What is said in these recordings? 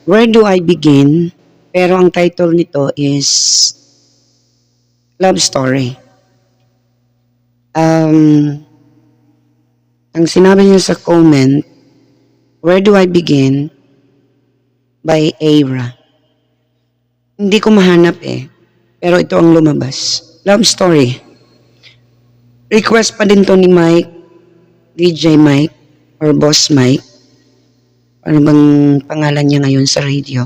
Where Do I Begin? Pero ang title nito is Love Story. Ang sinabi niya sa comment, Where Do I Begin? By Aira. Hindi ko mahanap pero ito ang lumabas. Love Story. Request pa din to ni Mike, DJ Mike, or Boss Mike. Ano bang pangalan niya ngayon sa radio?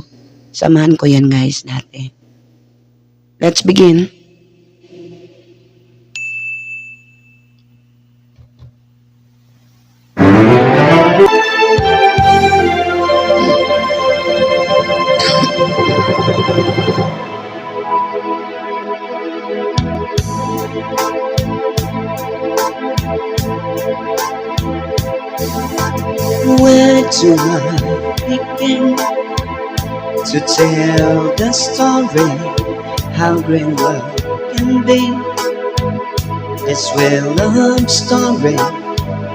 Samahan ko yan guys dati. Let's begin. Where do I begin to tell the story? How great love can be. This real love story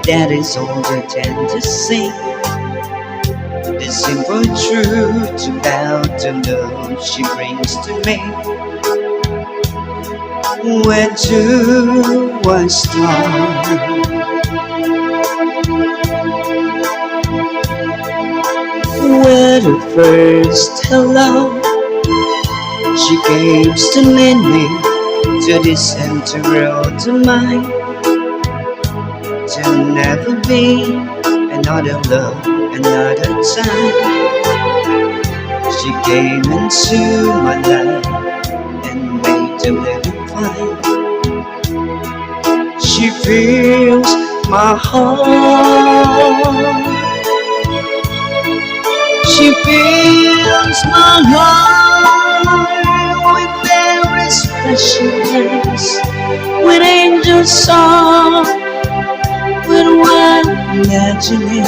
that is older than to see. The simple truth about the love she brings to me. Where do I start? Where the first hello she gives to meaning to this empty world of mine, to never be another love, another time. She came into my life and made a living fine. She fills my heart. She fills my heart with very special things, with angel song, with wild imagining.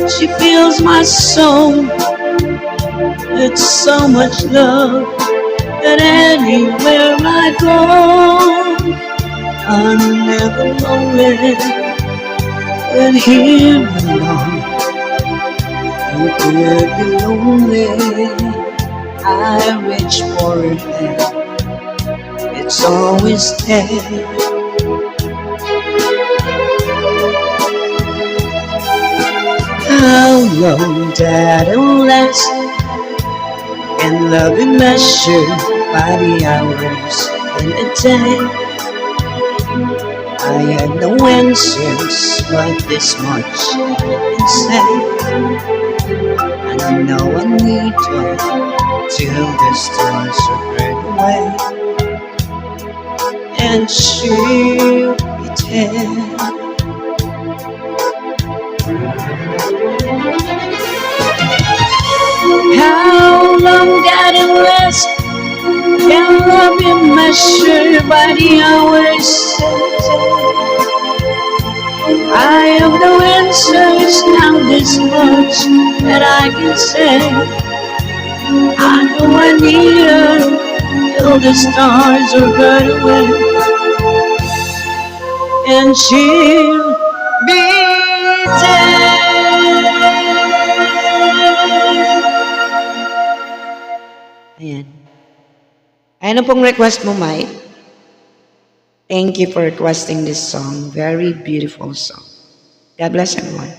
She fills my soul with so much love that anywhere I go, I'm never lonely, but here alone. You could be lonely, I reach for her hand, it's always there. How long that will last, and love be measured by the hours in a day. I have no answers, but this much I can say. And I know I need her till the stars are burned away, and she'll be there. How long that it last? Can love be measured by the hours? I have no answers, now this much that I can say. I know I need her till the stars are burned away, and she'll be there. Ayan. Ano pong request mo, Mike? Thank you for requesting this song. Very beautiful song. God bless everyone.